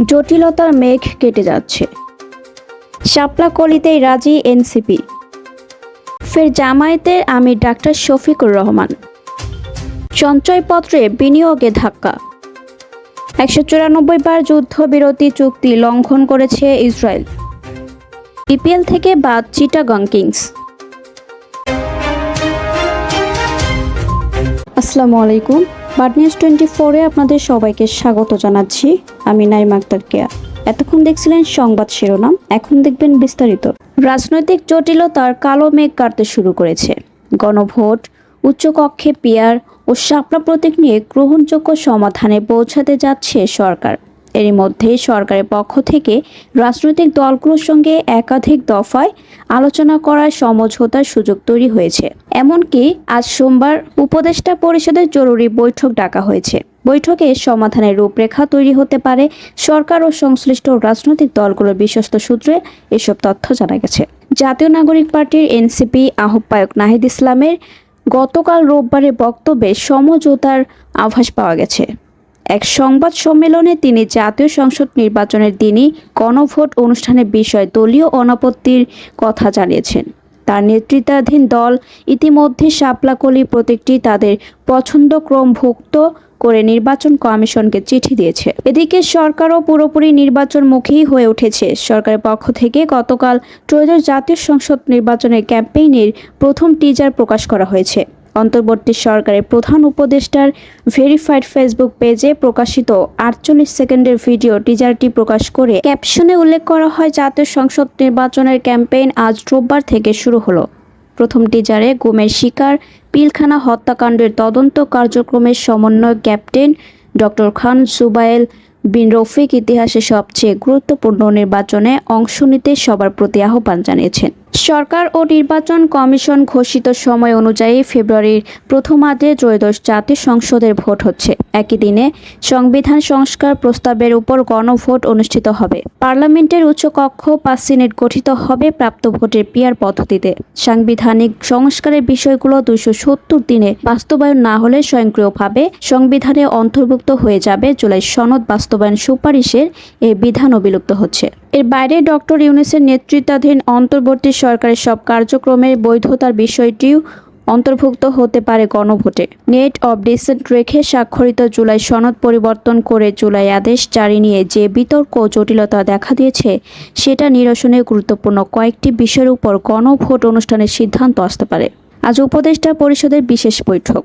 জটিলতার মেঘ কেটে যাচ্ছে। শাপলা কলিতেই রাজি এনসিপি। ফের জামায়াতের আমির ডাক্তার শফিকুর রহমান। সঞ্চয়পত্রে বিনিয়োগে ধাক্কা। 194 বার যুদ্ধবিরতি চুক্তি লঙ্ঘন করেছে ইসরায়েল। বিপিএল থেকে বাদ চিটাগং কিংস। আসসালামু আলাইকুম। বাড নিউজ 24-এ আপনাদের সবাইকে স্বাগত জানাচ্ছি। আমি নাইমা আক্তার কেয়া। এতক্ষণ দেখছিলেন সংবাদ শিরোনাম, এখন দেখবেন বিস্তারিত। রাজনৈতিক জটিলতার কালো মেঘ কাটতে শুরু করেছে। গণভোট, উচ্চকক্ষে পিয়ার ও শাপলা প্রতীক নিয়ে গ্রহণযোগ্য সমাধানে পৌঁছাতে যাচ্ছে সরকার। এরই মধ্যে সরকারের পক্ষ থেকে রাজনৈতিক দলগুলোর সঙ্গে একাধিক দফায় আলোচনা করার সমঝোতার সুযোগ তৈরি হয়েছে। এমনকি আজ সোমবার উপদেষ্টা পরিষদের জরুরি বৈঠক ডাকা হয়েছে। বৈঠকে সমাধানের রূপরেখা তৈরি হতে পারে। সরকার ও সংশ্লিষ্ট রাজনৈতিক দলগুলোর বিশ্বস্ত সূত্রে এসব তথ্য জানা গেছে। জাতীয় নাগরিক পার্টির এনসিপি আহ্বায়ক নাহিদ ইসলামের গতকাল রোববারের বক্তব্যে সমঝোতার আভাস পাওয়া গেছে। এক সংবাদ সম্মেলনে তিনি জাতীয় সংসদ নির্বাচনের দিনই গণভোট অনুষ্ঠানের বিষয়ে দলীয় অনাপত্তির কথা জানিয়েছেন। তার নেতৃত্বাধীন দল ইতিমধ্যে শাপলাকলি প্রতীকটি তাদের পছন্দক্রমভুক্ত করে নির্বাচন কমিশনকে চিঠি দিয়েছে। এদিকে সরকারও পুরোপুরি নির্বাচনমুখী হয়ে উঠেছে। সরকারের পক্ষ থেকে গতকাল ত্রয়োদশ জাতীয় সংসদ নির্বাচনের ক্যাম্পেইনের প্রথম টিজার প্রকাশ করা হয়েছে। অন্তর্বর্তী সরকারের প্রধান উপদেষ্টার ভেরিফাইড ফেসবুক পেজে প্রকাশিত 48 সেকেন্ডের ভিডিও টিজারটি প্রকাশ করে ক্যাপশনে উল্লেখ করা হয়, জাতীয় সংসদ নির্বাচনের ক্যাম্পেইন আজ রোববার থেকে শুরু হলো। প্রথম টিজারে গুমের শিকার পিলখানা হত্যাকাণ্ডের তদন্ত কার্যক্রমের সমন্বয়ক ক্যাপ্টেন ডক্টর খান সুবাইল বিন রফিক ইতিহাসে সবচেয়ে গুরুত্বপূর্ণ নির্বাচনে অংশ নিতে সবার প্রতি আহ্বান জানিয়েছেন। সরকার ও নির্বাচন কমিশন ঘোষিত সময় অনুযায়ী ফেব্রুয়ারির প্রথমার্ধে ত্রয়োদশ জাতীয় সংসদের ভোট হচ্ছে। একই দিনে সংবিধান সংস্কার প্রস্তাবের উপর গণভোট অনুষ্ঠিত হবে। পার্লামেন্টের উচ্চকক্ষ 5 সিনেট গঠিত হবে প্রাপ্ত ভোটের পিয়ার পদ্ধতিতে। সাংবিধানিক সংস্কারের বিষয়গুলো 270 দিনে বাস্তবায়ন না হলে স্বয়ংক্রিয়ভাবে সংবিধানে অন্তর্ভুক্ত হয়ে যাবে। জুলাই সনদ বাস্তবায়ন সুপারিশের এই বিধানও বিলুপ্ত হচ্ছে। এর বাইরে ডক্টর ইউনূসের নেতৃত্বাধীন অন্তর্বর্তী সরকারের সব কার্যক্রমের বৈধতার বিষয়টিও অন্তর্ভুক্ত হতে পারে গণভোটে। নেট অব ডিসেন্ট রেখে স্বাক্ষরিত জুলাই সনদ পরিবর্তন করে জুলাই আদেশ জারি নিয়ে যে বিতর্ক ও জটিলতা দেখা দিয়েছে, সেটা নিরসনে গুরুত্বপূর্ণ কয়েকটি বিষয়ের উপর গণভোট অনুষ্ঠানের সিদ্ধান্ত আসতে পারে। আজ উপদেষ্টা পরিষদের বিশেষ বৈঠক।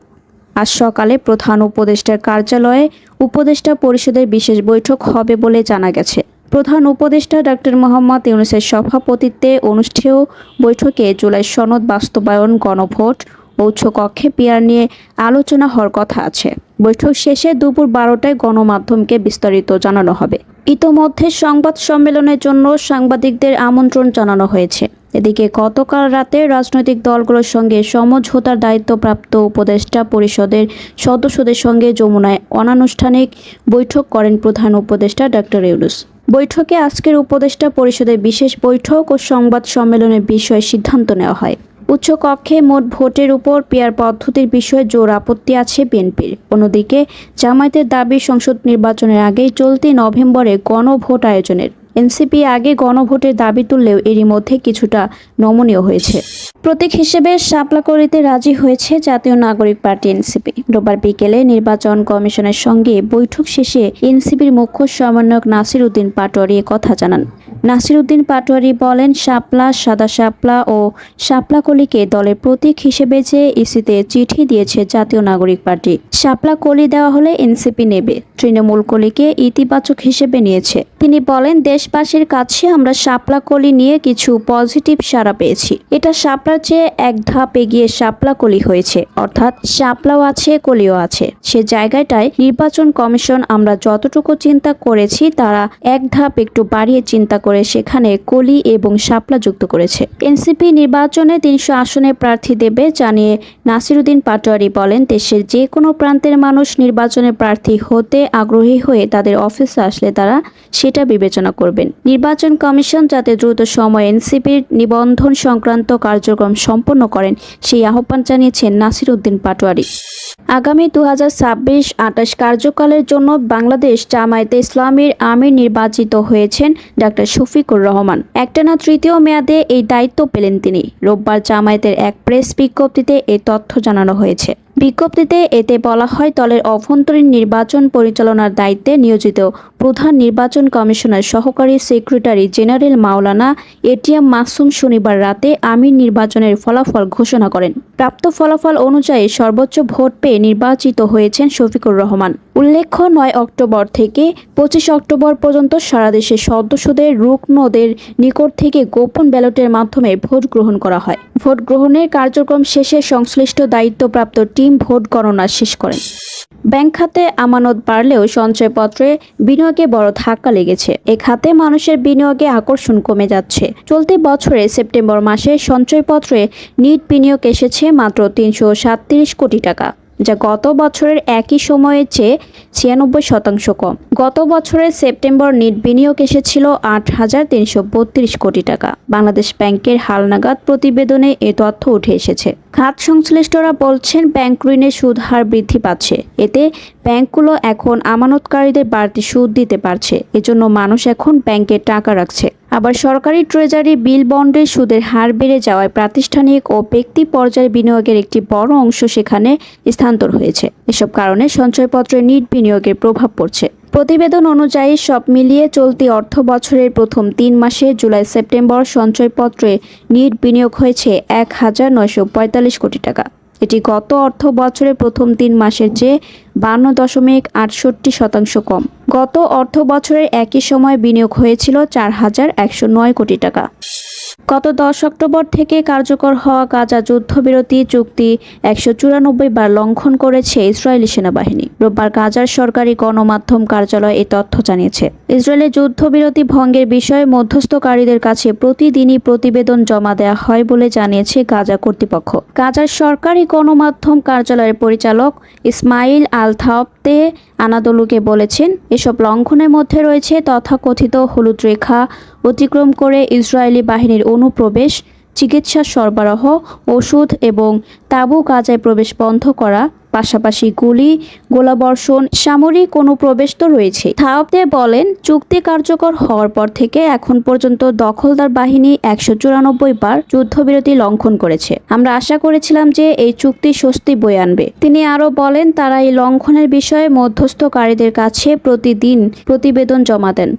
আজ সকালে প্রধান উপদেষ্টার কার্যালয়ে উপদেষ্টা পরিষদের বিশেষ বৈঠক হবে বলে জানা গেছে। প্রধান উপদেষ্টা ডক্টর মোহাম্মদ ইউনূসের সভাপতিত্বে অনুষ্ঠেয় বৈঠকে জুলাই সনদ বাস্তবায়ন, গণভোট ও উচ্চকক্ষে পিয়ার নিয়ে আলোচনা হওয়ার কথা আছে। বৈঠক শেষে দুপুর 12টায় গণমাধ্যমকে বিস্তারিত জানানো হবে। ইতোমধ্যে সংবাদ সম্মেলনের জন্য সাংবাদিকদের আমন্ত্রণ জানানো হয়েছে। এদিকে গতকাল রাতে রাজনৈতিক দলগুলোর সঙ্গে সমঝোতার দায়িত্বপ্রাপ্ত উপদেষ্টা পরিষদের সদস্যদের সঙ্গে যমুনায় অনানুষ্ঠানিক বৈঠক করেন প্রধান উপদেষ্টা ডক্টর ইউনূস। বৈঠকে আজকের উপদেষ্টা পরিষদের বিশেষ বৈঠক ও সংবাদ সম্মেলনের বিষয়ে সিদ্ধান্ত নেওয়া হয়। উচ্চকক্ষে মোট ভোটের উপর পিয়ার পদ্ধতির বিষয়ে জোর আপত্তি আছে বিএনপির। অন্যদিকে জামায়াতের দাবি সংসদ নির্বাচনের আগেই চলতি নভেম্বরে গণভোট আয়োজনের। এনসিপি আগে গণভোটের দাবি তুললেও এরই মধ্যে কিছুটা নমনীয় হয়েছে। প্রতীক হিসেবে শাপলাকলিতে রাজি হয়েছে জাতীয় নাগরিক পার্টি এনসিপি। রোববার বিকেলে নির্বাচন কমিশনের সঙ্গে বৈঠক শেষে এনসিপির মুখ্য সমন্বয়ক নাসির উদ্দিন পাটোয়ারি কথা জানান। নাসির উদ্দিন পাটোয়ারি বলেন, শাপলা, সাদা শাপলা ও শাপলাকলিকে দলের প্রতীক হিসেবে যে ইসিতে চিঠি দিয়েছে জাতীয় নাগরিক পার্টি। শাপলাকলি দেওয়া হলে এনসিপি নেবে, তৃণমূল কলিকে ইতিবাচক হিসেবে নিয়েছে। তিনি বলেন, দেশবাসীর কাছে আমরা শাপলাকলি নিয়ে কিছু পজিটিভ সাড়া পেয়েছি। এটা শাপলার চেয়ে এক ধাপ এগিয়ে শাপলাকলি হয়েছে, অর্থাৎ শাপলাও আছে, কলিও আছে। সে জায়গাটায় নির্বাচন কমিশন আমরা যতটুকু চিন্তা করেছি তারা এক ধাপ একটু বাড়িয়ে চিন্তা করে সেখানে কলি এবং শাপলা যুক্ত করেছে। এনসিপি নির্বাচনে 300 আসনে প্রার্থী দেবে জানিয়ে নাসির উদ্দিন পাটোয়ারি বলেন, দেশের যে কোনো প্রান্তের মানুষ নির্বাচনে প্রার্থী হতে আগ্রহী হয়ে তাদের অফিসে আসলে তারা সেটা বিবেচনা করবেন। নির্বাচন কমিশন যাতে দ্রুত সময়ে এনসিপির নিবন্ধন সংক্রান্ত কার্যক্রম সম্পন্ন করেন সেই আহ্বান জানিয়েছেন নাসির উদ্দিন পাটোয়ারি। আগামী 2026-28 কার্যকালের জন্য বাংলাদেশ জামায়াতে ইসলামীর আমির নির্বাচিত হয়েছেন ডাক্তার শফিকুর রহমান। একটানা তৃতীয় মেয়াদে এই দায়িত্ব পেলেন তিনি। রোববার জামায়াতের এক প্রেস বিজ্ঞপ্তিতে এই তথ্য জানানো হয়েছে। বিজ্ঞপ্তিতে এতে বলা হয়, দলের অভ্যন্তরীণ নির্বাচন পরিচালনার দায়িত্বে নিয়োজিত প্রধান নির্বাচন কমিশনার সহকারী সেক্রেটারি জেনারেল মাওলানা এটিএম মাসুম শনিবার রাতে আমির নির্বাচনের ফলাফল ঘোষণা করেন। প্রাপ্ত ফলাফল অনুযায়ী সর্বোচ্চ ভোট পেয়ে নির্বাচিত হয়েছেন শফিকুর রহমান। উল্লেখ্য, 9 অক্টোবর থেকে 25 অক্টোবর পর্যন্ত সারা দেশে সদস্যদের রুকনদের নিকট থেকে গোপন ব্যালটের মাধ্যমে ভোট গ্রহণ করা হয়। ভোট গ্রহণের কার্যক্রম শেষে সংশ্লিষ্ট দায়িত্বপ্রাপ্ত টিম ভোট গণনা শেষ করেন। ব্যাংক খাতে আমানত বাড়লেও সঞ্চয়পত্রে বিনিয়োগে বড় ধাক্কা লেগেছে। এ খাতে মানুষের বিনিয়োগে আকর্ষণ কমে যাচ্ছে। চলতি বছরে সেপ্টেম্বর মাসে সঞ্চয়পত্রে নিট বিনিয়োগ এসেছে মাত্র 337 কোটি টাকা, যা গত বছরের একই সময়ের চেয়ে 96% কম। গত বছরের সেপ্টেম্বর নিট বিনিয়োগ এসেছিল 8,332 কোটি টাকা। বাংলাদেশ ব্যাংকের হালনাগাদ প্রতিবেদনে এ তথ্য উঠে এসেছে। খাত সংশ্লিষ্টরা বলছেন, ব্যাংক ঋণের সুদ হার বৃদ্ধি পাচ্ছে। এতে ব্যাংকগুলো এখন আমানতকারীদের বাড়তি সুদ দিতে পারছে। এজন্য মানুষ এখন ব্যাংকে টাকা রাখছে। আবার সরকারি ট্রেজারি বিল বন্ডের সুদের হার বেড়ে যাওয়ায় প্রাতিষ্ঠানিক ও ব্যক্তি পর্যায়ে বিনিয়োগের একটি বড় অংশ সেখানে স্থানান্তর হয়েছে। এসব কারণে সঞ্চয়পত্রে নিট বিনিয়োগের প্রভাব পড়ছে। প্রতিবেদন অনুযায়ী সব মিলিয়ে চলতি অর্থ বছরের প্রথম 3 মাসে জুলাই সেপ্টেম্বর সঞ্চয়পত্রে নিট বিনিয়োগ হয়েছে 1,945 কোটি টাকা। এটি গত অর্থ বছরের প্রথম 3 মাসের চেয়ে 52.68% কম। গত অর্থ বছরের একই সময় বিনিয়োগ হয়েছিল 4,109 কোটি টাকা। গত 10 অক্টোবর থেকে কার্যকর হওয়া গাজা যুদ্ধবিরতি চুক্তি 194 বার লঙ্ঘন করেছে ইসরায়েলি সেনাবাহিনী। রোববার গাজার সরকারি গণমাধ্যম কার্যালয় এ তথ্য জানিয়েছে। ইসরায়েলের যুদ্ধবিরতি ভঙ্গের বিষয়ে মধ্যস্থকারীদের কাছে প্রতিদিনই প্রতিবেদন জমা দেওয়া হয় বলে জানিয়েছে গাজা কর্তৃপক্ষ। গাজার সরকারি গণমাধ্যম কার্যালয়ের পরিচালক ইসমাইল আল থাওয়াতে আনাদোলুকে বলেছেন, এসব লঙ্ঘনের মধ্যে রয়েছে তথাকথিত হলুদ রেখা অতিক্রম করে ইসরায়েলি বাহিনীর অনুপ্রবেশ, চিকিৎসা সরবরাহ, ওষুধ এবং তাঁবু গাজায় প্রবেশ বন্ধ করা, পাশাপাশি গুলি, গোলাবর্ষণ, সামরিক অনুপ্রবেশ তো রয়েছে। থাওয়াতে বলেন, চুক্তি কার্যকর হওয়ার পর থেকে এখন পর্যন্ত দখলদার বাহিনী 194 বার যুদ্ধবিরতি লঙ্ঘন করেছে। আমরা আশা করেছিলাম যে এই চুক্তি স্বস্তি বয়ে আনবে। তিনি আরও বলেন, তারা এই লঙ্ঘনের বিষয়ে মধ্যস্থকারীদের কাছে প্রতিদিন প্রতিবেদন জমা দেন।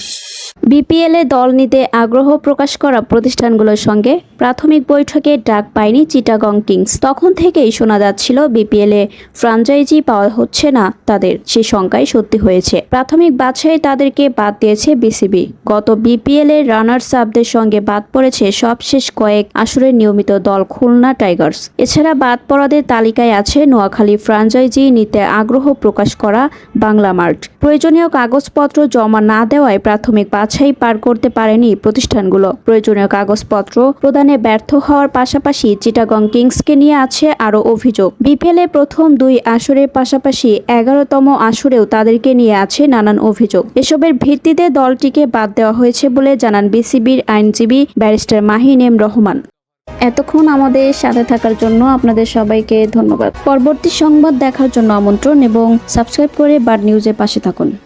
বিপিএলে দল নিতে আগ্রহ প্রকাশ করা প্রতিষ্ঠানগুলোর সঙ্গে প্রাথমিক বৈঠকে ডাক পায়নি চিটাগং কিংস। তখন থেকেই শোনা যাচ্ছিল বিপিএলে ফ্র্যাঞ্চাইজি পাওয়া হচ্ছে না তাদের। সে শঙ্কাই সত্যি হয়েছে। প্রাথমিক বাছাই তাদেরকে বাদ দিয়েছে বিসিবি। গত বিপিএলে রানার্স আপদের সঙ্গে বাদ পড়েছে সবশেষ কয়েক আসরের নিয়মিত দল খুলনা টাইগার্স। এছাড়া বাদ পড়াদের তালিকায় আছে নোয়াখালী ফ্র্যাঞ্চাইজি নিতে আগ্রহ প্রকাশ করা বাংলা মার্ট। প্রয়োজনীয় কাগজপত্র জমা না দেওয়ায় প্রাথমিক বাছাই পার করতে পারেনি প্রতিষ্ঠানগুলো। প্রয়োজনীয় কাগজপত্র প্রদানে ব্যর্থ হওয়ার পাশাপাশি চিটাগং কিংসকে নিয়ে আছে আরও অভিযোগ। বিপিএলে প্রথম 2 আসরের পাশাপাশি 11তম আসরেও তাদেরকে নিয়ে আছে নানান অভিযোগ। এসবের ভিত্তিতে দলটিকে বাদ দেওয়া হয়েছে বলে জানান বিসিবির আইনজীবী ব্যারিস্টার মাহিন এম রহমান। এতক্ষণ আমাদের সাথে থাকার জন্য আপনাদের সবাইকে ধন্যবাদ। পরবর্তী সংবাদ দেখার জন্য আমন্ত্রণ এবং সাবস্ক্রাইব করে বার্ড নিউজের পাশে থাকুন।